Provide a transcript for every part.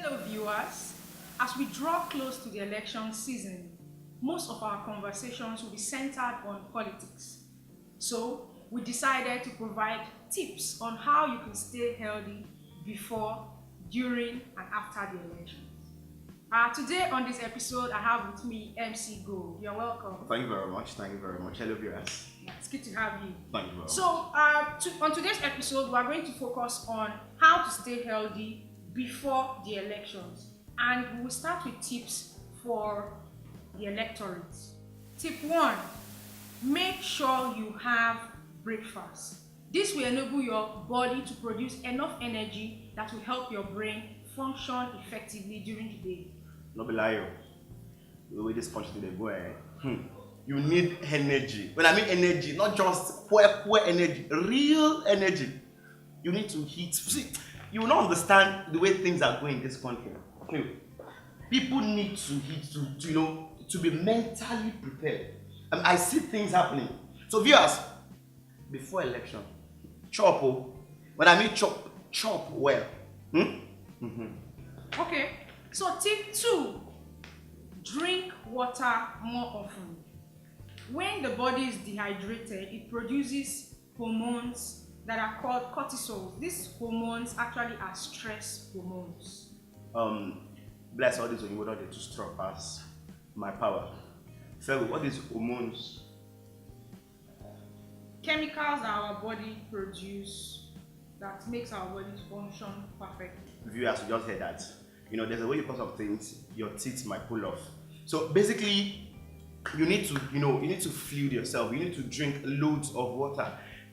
Hello viewers, as we draw close to the election season, most of our conversations will be centered on politics. So we decided to provide tips on how you can stay healthy before, during and after the elections. Today on this episode, I have with me MC Go. You're welcome. Thank you very much. Thank you very much. Hello viewers. It's good to have you. Thank you very much. So on today's episode, we are going to focus on how to stay healthy before the elections, and we will start with tips for the electorate. Tip 1: make sure you have breakfast. This will enable your body to produce enough energy that will help your brain function effectively during the day. No be lie. The way this country they go, you need energy. When I mean energy, not just poor energy, real energy. You need to eat. See, you will not understand the way things are going in this country. People need to eat to be mentally prepared. I see things happening. So viewers, before election, chop. When I mean chop well. Okay, so tip 2: drink water more often. When the body is dehydrated, it produces hormones that are called cortisol. These hormones actually are stress hormones. Bless all these when you don't to strong pass my power. So what is hormones? Chemicals that our body produce that makes our body function perfectly. Viewers, you just heard that. There's a way you cause of things, your teeth might pull off. So basically, you need to feed yourself. You need to drink loads of water.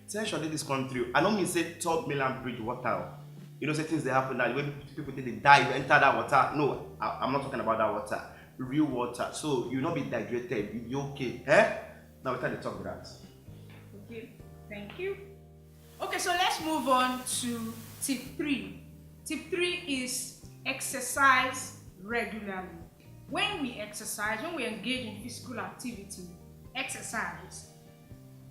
Essentially, this country, I don't mean say top Milan bridge water. Say things that happen that when people think they die, you enter that water. No, I'm not talking about that water. Real water. So you not be dehydrated. You'll be okay. Now we time to talk about that. Okay, thank you. Okay, so let's move on to tip 3. Tip 3 is exercise regularly. When we exercise, when we engage in physical activity, exercise,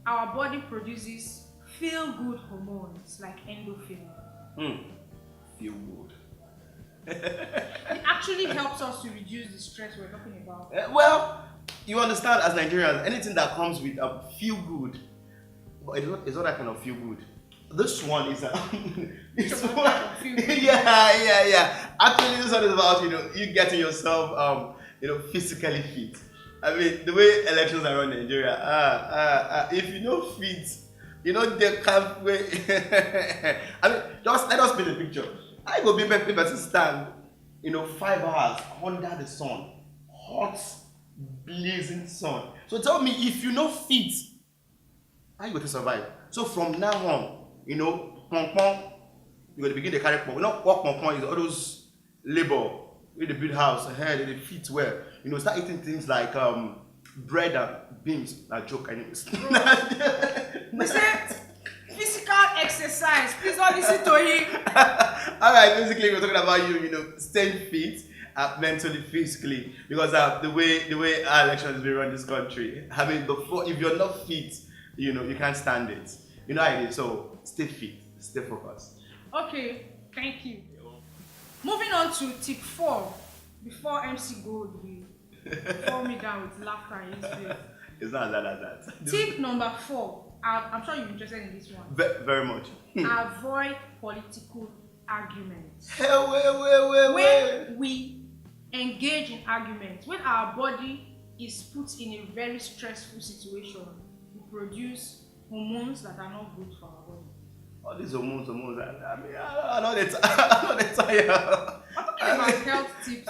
our body produces feel-good hormones like endorphin. Feel good. It actually helps us to reduce the stress we're talking about. Well, you understand, as Nigerians, anything that comes with a feel good, but it's not that kind of feel good. This one is this one, yeah. Actually, this one is about you getting yourself physically fit. I mean, the way elections are run in Nigeria, if you know fit, they can't wait. I mean, just let us paint a picture. I go be people stand, 5 hours under the sun, hot, blazing sun. So tell me, if you know fit, how you going to survive? So from now on, pom, you're going to begin to carry pom. What pom is all those labor, with the build house, they fit well. Start eating things like bread and beans. A joke, anyways. We said physical exercise. Please don't listen to him. Alright, basically we're talking about you staying fit, mentally, physically, because the way our elections be run in this country. I mean, if you're not fit, you can't stand it. You know how it is. So stay fit, stay focused. Okay, thank you. Moving on to tip 4, before MC Gold will fall me down with laughter in his face. It's not that. Tip number 4. I'm sure you're interested in this one. Very much. Avoid political arguments. Hey, When we engage in arguments, when our body is put in a very stressful situation, we produce hormones that are not good for our body. All these hormones, I mean, I know they tired. I'm talking about health tips.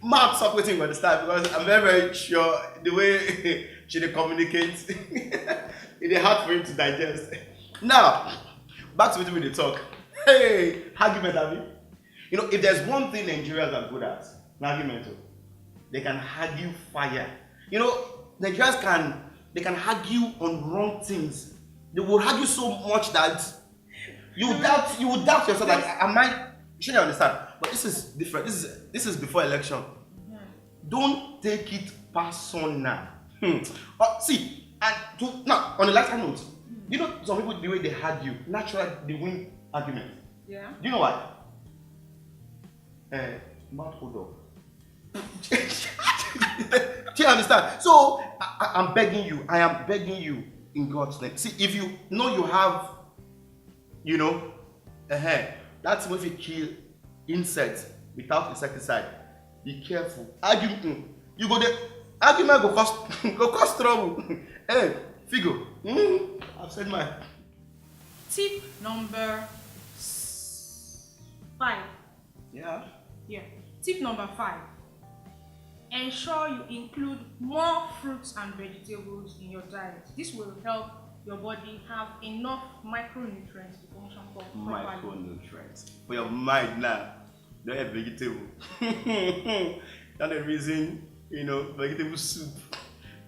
Mark, stop waiting for the start because I'm very sure the way she communicates, it's hard for him to digest. Now, back to what we talk. Hey, argument, have you? If there's one thing Nigerians are good at, an argument, they can argue fire. Nigerians can argue on wrong things. They will argue so much that you will doubt yourself. Like, am I? Should you understand? But this is different. This is before election. Don't take it personal. See, and now on the lighter note, some people the way they argue, naturally they win argument. Yeah. Do you know why? Mouth hold up. Do you understand? So I'm begging you. I am begging you in God's name. See, if you know you have, you know, that's when you kill insects without insecticide. Be careful. Argument. You go there. Argument go cause trouble. Hey, Figo. I've said mine. Tip number 5. Yeah. Tip number 5. Ensure you include more fruits and vegetables in your diet. This will help your body have enough micronutrients to function properly. Micronutrients. For your mind now, don't have vegetable. That's the reason, you know, vegetable soup.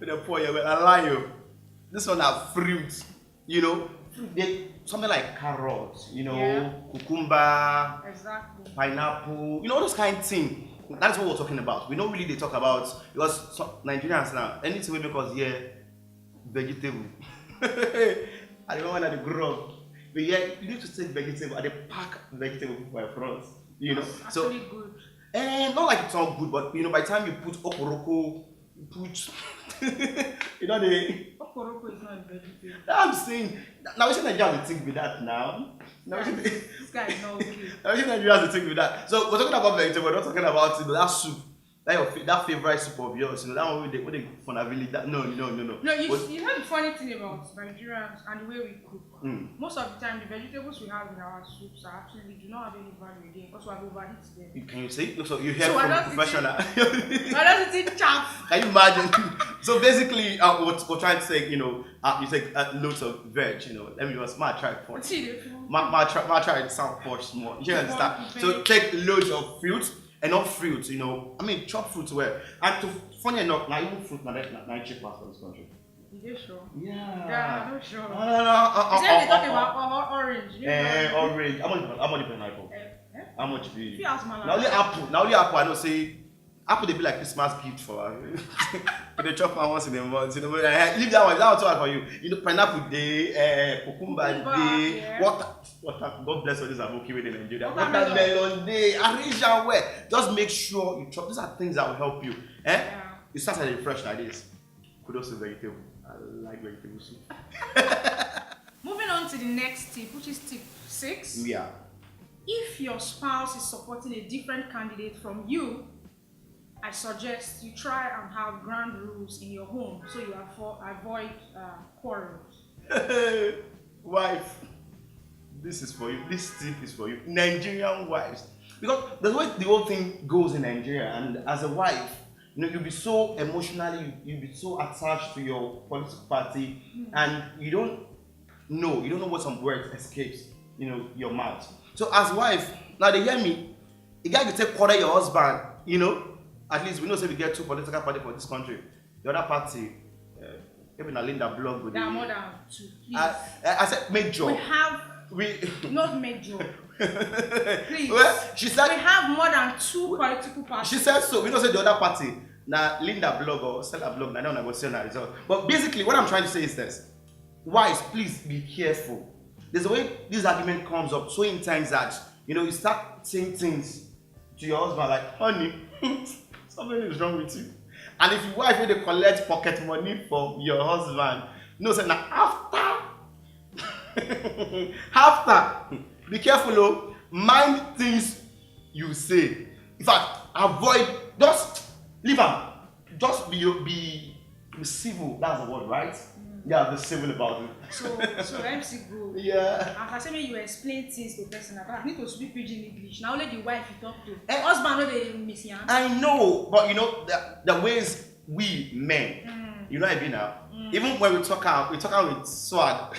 With a pour you, I lie you. This one have fruits, you know. Something like carrots, you know, cucumber, exactly, pineapple, you know, those kind of things. That's what we're talking about. We don't really talk about, because Nigerians now, anything we make us hear vegetable. I remember when I grew up, but yeah, you need to take vegetable and they pack vegetable for your front. You know, that's so actually good. And not like it's all good, but you know, by the time you put oporoko, you put you know the oporoko is not a vegetable. I'm saying now we should Nigeria have to think with that now. This guy is not okay. Now we should Nigeria have to think with that. So we're talking about vegetable, we're not talking about, you know, that soup. That favorite soup of yours, you know, that one with the funavili. That no. No, you know the funny thing about Nigerians and the way we cook. Most of the time, the vegetables we have in our soups are actually do not have any value again because we have overheated them. Can you see? So you hear from a professional. I don't eat chaff. Can you imagine? So basically, we're trying to say, you know, you take loads of veg, you know. Let me just try it for you. Try it sound posh more. You understand? So take loads of fruits. Enough fruits, you know. I mean, chop fruits well. And funny enough, now even fruit now cheap past in this country. Is you sure? Yeah. I'm not sure. No. Is that they talk about orange? Orange. How much the pineapple? How much be? If you ask my Now only apple. I don't say apple. They be like Christmas gift for her. They chop one once in a month. You know, leave that one. That one's too hard for you. You know, pineapple day, cucumber day, yeah. water. God bless all these are okay with in Nigeria. Watermelon day, arrange and wear. Just make sure you chop. These are things that will help you. Yeah. You start at fresh like this. Kudos to vegetable. I like vegetable soup. Moving on to the next tip, which is tip 6. Yeah. If your spouse is supporting a different candidate from you, I suggest you try and have ground rules in your home so you avoid quarrels. Wife, this is for you. This tip is for you. Nigerian wives. Because the way the whole thing goes in Nigeria, and as a wife, you know, you'll be so emotionally, you'll be so attached to your political party, and you don't know what some words escapes, you know, your mouth. So as wife, now they hear me, the guy can take quarter your husband, you know. At least we know say we get 2 political parties for this country. The other party, maybe not Linda blog with there are more than 2. Please. I said major. We not major. Please. Well, she said we have more than 2 political parties. She said so. We don't say the other party. Now Linda blog or Stella blog. I don't know what's the result. But basically, what I'm trying to say is this: wives, please be careful. There's a way this argument comes up so intense that you know you start saying things to your husband like, "Honey, something is wrong with you." And if your wife will collect pocket money from your husband, no, say now after, be careful, oh, mind things you say. In fact, avoid, just leave them. Just be civil. That's the word, right? Yeah, be civil about it. So MC go. Yeah. As I say, when you explain things to a person, I need to speak pidgin English. Now only the wife you talk to. Husband know they miss ya. I know, but you know the ways we men, you know what I mean now. Even when we talk out with swag.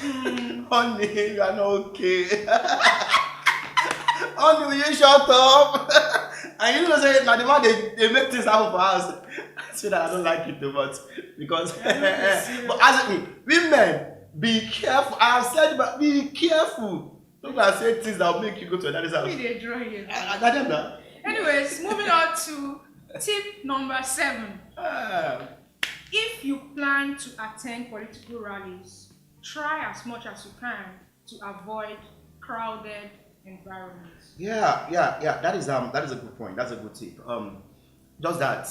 Honey, you are not okay. Honey, will you shut up? And you know say now the man they make things happen for us. I say that I don't like it too much because but as women, be careful. I have said but be careful. Don't say things that will make you go to another house. They draw here. Anyways, moving on to tip number 7. If you plan to attend political rallies, try as much as you can to avoid crowded environment. Yeah. That is a good point. That's a good tip. Just that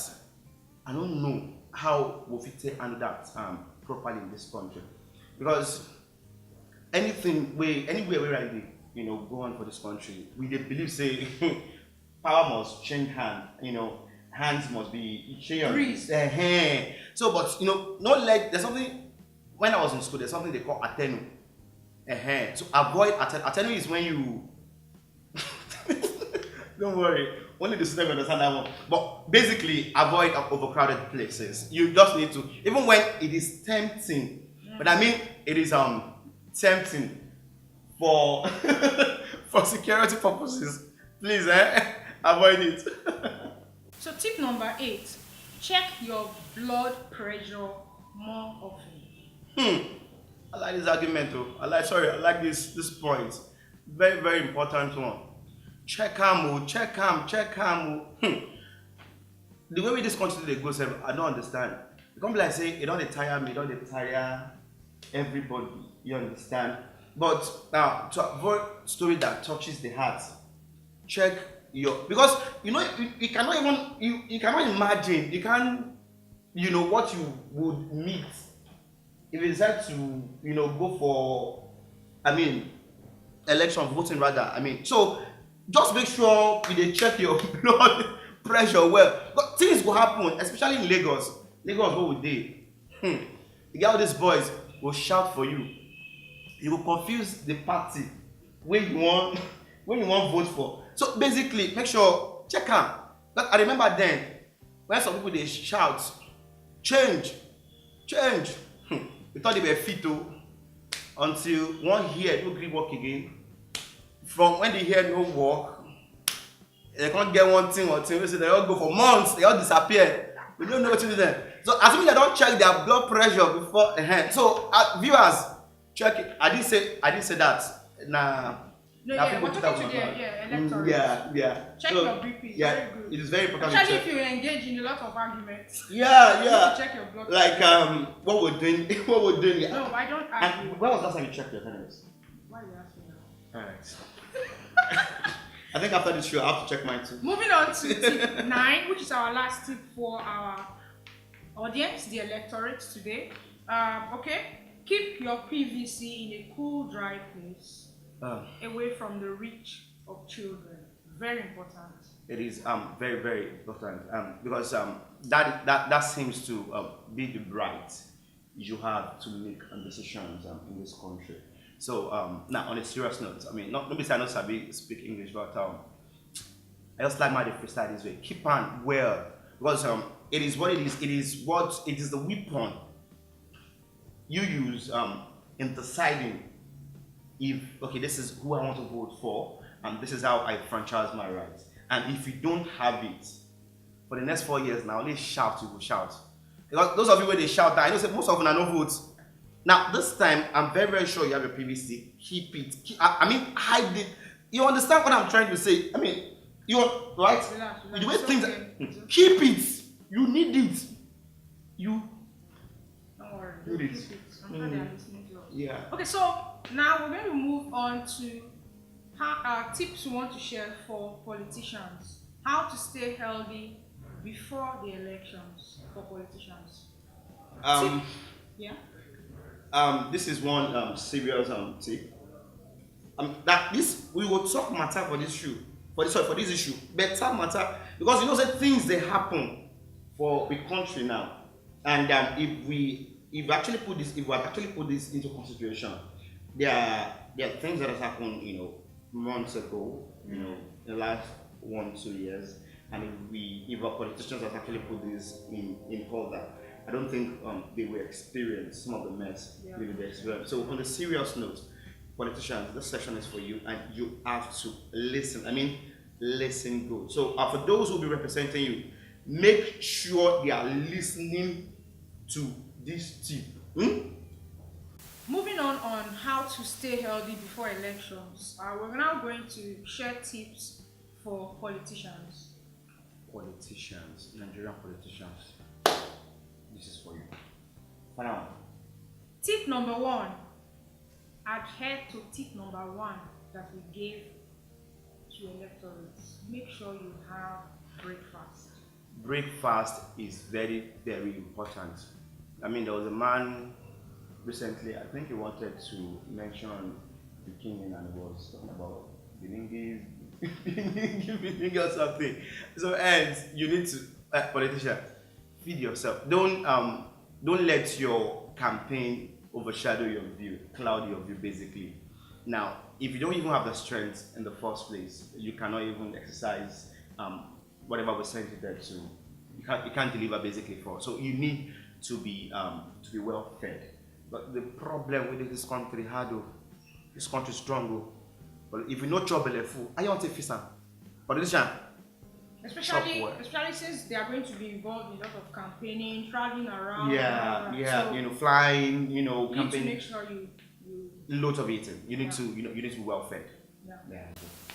I don't know how Wofite handle that properly in this country, because anywhere where I dey, go on for this country, we dey believe say power must change hand. Hands must be Breeze. So, but not like there's something when I was in school. There's something they call atenu. So avoid atenu is when you don't worry. Only the student will understand that one. But basically, avoid overcrowded places. You just need to, even when it is tempting. But I mean, it is tempting for for security purposes. Please, avoid it. So tip number 8, check your blood pressure more often. I like this argument though. I like this point. Very, very important one. Check am. The way we this country they go, sef, I don't understand. It can't be like say it don't dey tire me, it don't dey tire everybody. You understand? But now to avoid story that touches the heart, check because you cannot even you cannot imagine, you can't what you would meet if you decide to go for election voting rather. So just make sure you dey check your blood pressure well. But things will happen, especially in Lagos. Lagos where we dey. You get all these boys will shout for you. You will confuse the party when you want vote for. So basically, make sure check am. Like I remember then when some people they shout, change. We thought they were fit until one ear no gree work again. From when the ear no work, they can't get one thing. We say they all go for months, they all disappear. We don't know what to do then. So assuming they don't check their blood pressure before So viewers, check it. I didn't say that. Nah. No, yeah, we're talking to the electorate. Yeah. Check your BP. Yeah, Very good. it is very important. Especially if you engage in a lot of arguments. Yeah. You need to check your blood pressure. Like what we're doing. No, I don't argue. And when was the last time you checked your attendance? Why are you asking now? Alright. I think after this show I have to check mine too. Moving on to tip 9, which is our last tip for our audience, the electorate today. Okay, keep your PVC in a cool, dry place, away from the reach of children. Very important. It is very, very important because that seems to be the right you have to make decisions in this country. So now on a serious note, nobody say I don't sabi speak English, but I just like my freestyle this way. Keep on well because it is what it is. It is the weapon you use in deciding if this is who I want to vote for and this is how I franchise my rights. And if you don't have it for the next 4 years now, only shout, you will shout. Because those of you where they shout, I know say most of them are no votes. Now this time I'm very, very sure you have a PVC. Keep it. Hide it. You understand what I'm trying to say? You're right. Relax. The way things keep it. You need it. Don't worry. Need Keep it. it. I'm sure they are listening to us. Yeah. Okay, so now we're going to move on to tips we want to share for politicians. How to stay healthy before the elections for politicians. This is one serious tip. That this we will talk matter for this issue. For this issue, better matter because say things they happen for the country now, and if we actually put this into consideration, there are things that has happened months ago, in the last 1-2 years, and if our politicians have actually put this in order, I don't think they will experience some of the mess they will experience. So on the serious note, politicians, this session is for you, and you have to listen. Listen good. So for those who will be representing you, make sure they are listening to this tip. Moving on how to stay healthy before elections, we're now going to share tips for politicians. Nigerian politicians. This is for you. For now. Tip number 1. Adhere to tip number 1 that we gave to electorates, make sure you have breakfast. Breakfast is very, very important. I mean, there was a man recently, I think he wanted to mention the king and he was talking about Beningis, Beningis or something. So, and you need to, politician, feed yourself. Don't let your campaign overshadow your view, cloud your view, basically. Now, if you don't even have the strength in the first place, you cannot even exercise whatever was sent you there to. You can't deliver basically for. So you need to be well fed. But the problem with this country, this country is strong. But if you know trouble, fool, I want to face them. Politician, Especially since they are going to be involved in a lot of campaigning, traveling around. Yeah, So flying, you need to campaigning. make sure you Loads of eating. You need to, you need to be well fed. yeah.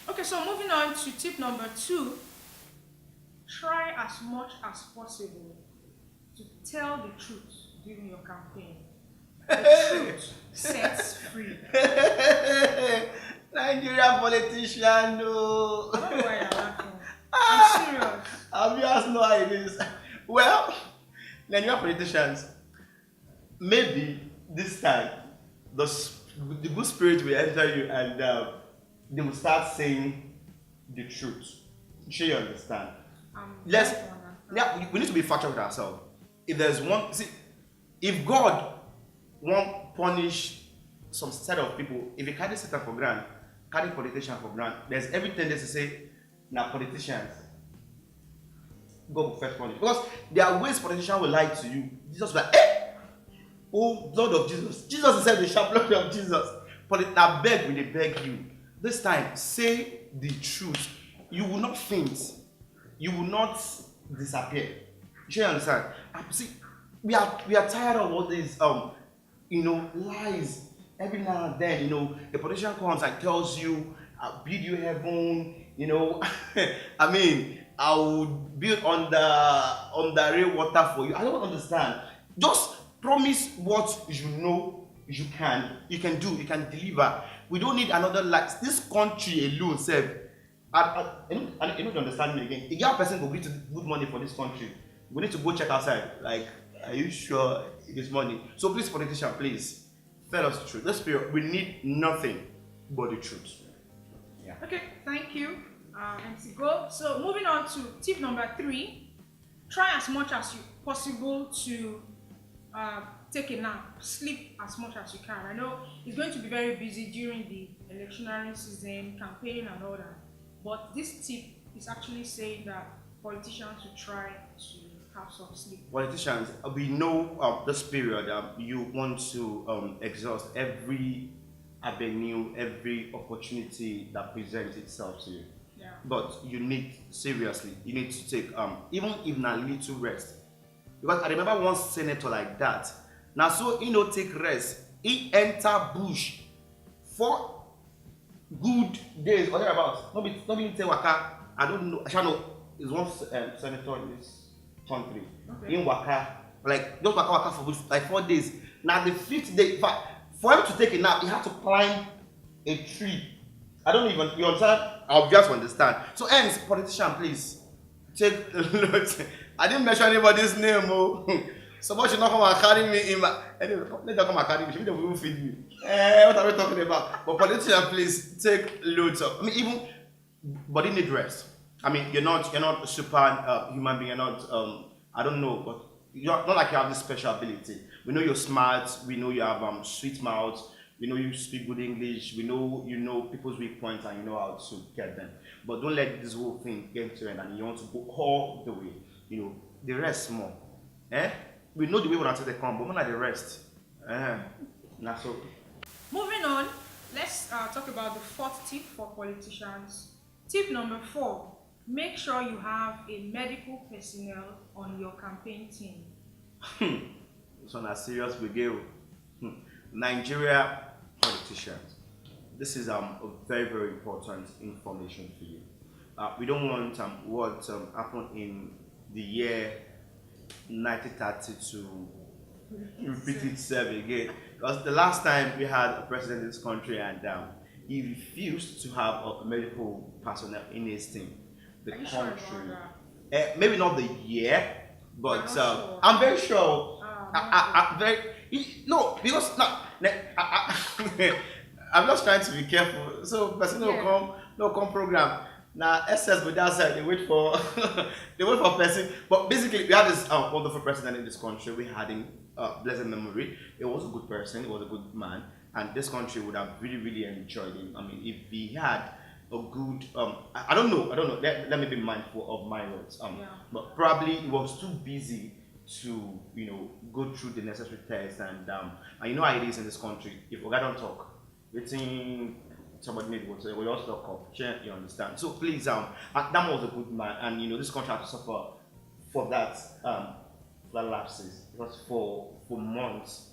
Okay, so moving on to tip number 2, try as much as possible to tell the truth during your campaign. The truth sets free. Nigerian politician, no. I don't know why you're laughing. I'm serious. Obvious, know how it is. Well, Nigerian politicians, maybe this time the good spirit will enter you and they will start saying the truth. Sure, you understand? We need to be factual with ourselves. If there's one, see, if God won't punish some set of people, if you carry Satan for granted, carry politicians for granted, there's every tendency to say, now politicians, God will first punish. Because there are ways politicians will lie to you. Jesus will like, oh, blood of Jesus. Jesus said the sharp blood of Jesus. But I beg, when they beg you, this time, say the truth. You will not faint. You will not disappear. You understand? See, we are tired of all these lies. Every now and then, a politician comes and tells you, I'll build you heaven, I mean, I will build on the rail water for you. I don't understand. Just promise what you know you can do, you can deliver. We don't need another life. This country alone, save. You don't understand me again. If you have a person who will give good money for this country, we need to go check outside. Like, are you sure it is money? So please, politician, please tell us the truth. This period, we need nothing but the truth. Yeah. Okay, thank you. MC Go. So moving on to tip number 3, try as much as possible to take a nap, sleep as much as you can. I know it's going to be very busy during the electionary season, campaign and all that. But this tip is actually saying that politicians should try to have some sleep. Politicians, we know this period you want to exhaust every avenue, every opportunity that presents itself to you. Yeah. But you need to take even if not little rest. Because I remember one senator like that. Now so take rest. He enter bush for good days or thereabouts. Nobody tell Waka. I don't know. I know is one senator in this country. Okay. In Waka, like just Waka for bush like 4 days. Now the 5th day, for him to take a nap, he had to climb a tree. I don't even, you understand? I'll just understand. So hence, politician, please take a look. I didn't mention anybody's name. Someone should not come and carry me in my. Anyway, let them come and carry me. She will feed me. What are we talking about? But politician, please take loads of. I mean, even body need rest. I mean, you're not a super human being. You're not. I don't know, but you're not like you have this special ability. We know you're smart. We know you have sweet mouth. We know you speak good English. We know you know people's weak points and you know how to get them. But don't let this whole thing get to end and you want to go all the way. The rest more. We know the way we're going to take come, but we're not the rest. Not so. Moving on, let's talk about the 4th tip for politicians. Tip number 4, make sure you have a medical personnel on your campaign team. This one is serious brigade. Nigeria politicians. This is a very, very important information for you. We don't want what happened in the year 1930 to repeat itself again. Because the last time we had a president in this country and he refused to have a medical personnel in his team. The Are you sure country, about that? maybe not the year, You're but not sure. I'm very sure. Ah, No, because no, I'm just trying to be careful. So person no come program. Now SS with that side they wait for they wait for person. But basically we had this wonderful president in this country. We had him blessed memory. He was a good person. He was a good man, and this country would have really enjoyed him. I mean, if he had a good I don't know. Let me be mindful of my words. But probably he was too busy to go through the necessary tests and you know how it is in this country. If Oga don't talk, waiting somebody need to say, we all talk up. You understand? So please, and that man was a good man, and this country had to suffer for that lapses because for months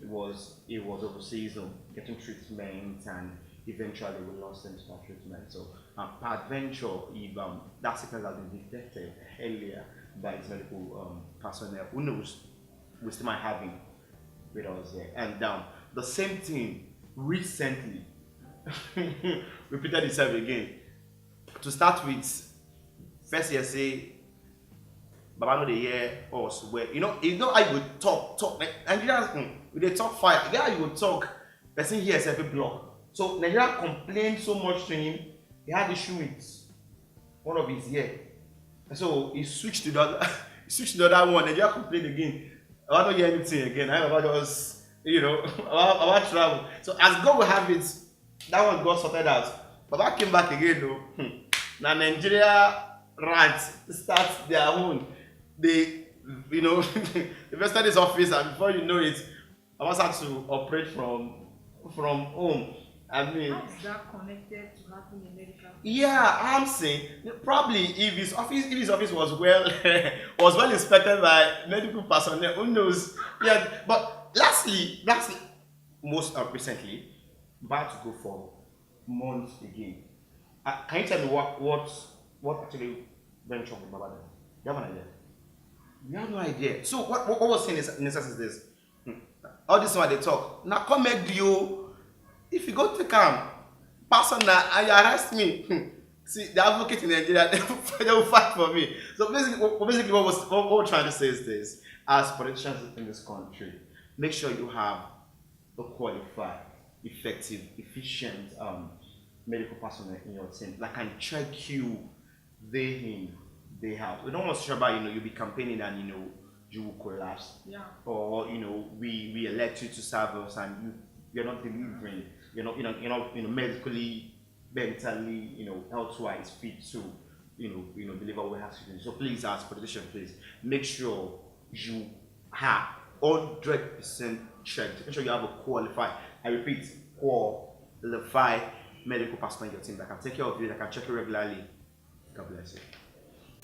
it was overseas getting treatment and eventually we lost him to that treatment. So peradventure, if that sickness has been detected earlier by his medical personnel, who knows, we still might have him with us here. And the same thing recently repeated itself again. To start with, first year say, Baba no dey hear us well. You know how you would talk. Like Nigerians, they talk fire. You know how you would talk, person hears every block. So Nigeria complained so much to him, he had issue with one of his ear. So he switched to the other, one. Nigeria complained again. I don't hear anything again. I about just about travel. So as God will have it, that one got sorted out. Baba came back again though. Now Nigeria rants start their own. They invested his office, and before you know it, I must have to operate from home. I mean, how is that connected to having a medical? Yeah, I'm saying probably if his office was well inspected by medical personnel, who knows? Yeah, but lastly, most recently, about to go for months again. Can you tell me what actually went wrong with Baba? You have an idea? You have no idea. So what was saying in essence is this? All this one they talk. Now come make you. If you go to camp, person and you arrest me, see the advocate in Nigeria, they will fight for me. So basically what we're trying to say is this: as politicians in this country, make sure you have a qualified, effective, efficient medical personnel in your team that can check you day in, day out. We don't want to show about you'll be campaigning and you will collapse. Yeah. Or we elect you to serve us and you're not delivering. You're not medically, mentally, health-wise fit to deliver what we have to do. So please, as politicians, please make sure you have 100% checked. Make sure you have a qualified, I repeat, qualified medical personnel in your team that can take care of you, that can check you regularly. God bless you.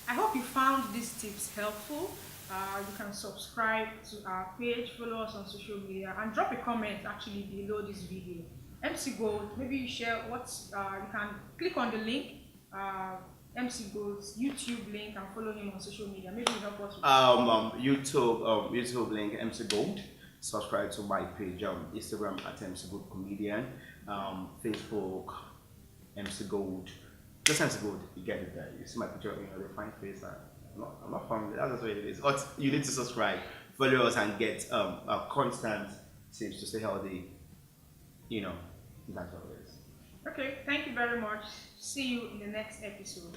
I hope you found these tips helpful. You can subscribe to our page, follow us on social media, and drop a comment actually below this video. MC Gold, maybe you share what you can click on the link, MC Gold's YouTube link, and follow him on social media. Maybe you help us with YouTube link MC Gold. Subscribe to my page, Instagram at MC Gold Comedian, Facebook MC Gold. Just MC Gold, you get it there. You see my picture, the fine face. I'm not family. That's what it is. But you need to subscribe, follow us, and get constant tips to stay healthy. That's what it is. Okay, thank you very much. See you in the next episode.